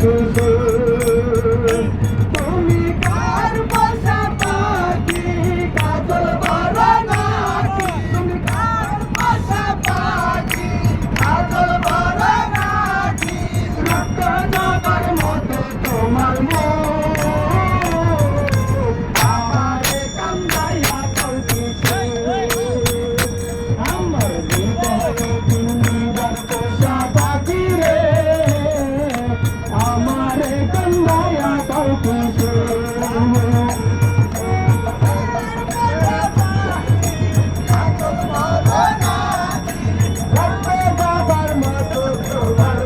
কিছু তুমি কার বসা পাখি কাজল বড় নাকি তুমি কার বসা পাখি কাজল বড় নাকি রক্ত যাবার মতো তোমার মন আমারে কান্দাইয়া কও কিছু আমার হৃদয়ে তুমি বসা পাখি রে আমারে কান্দাইয়া কও কিছু বাবার মতো তোমার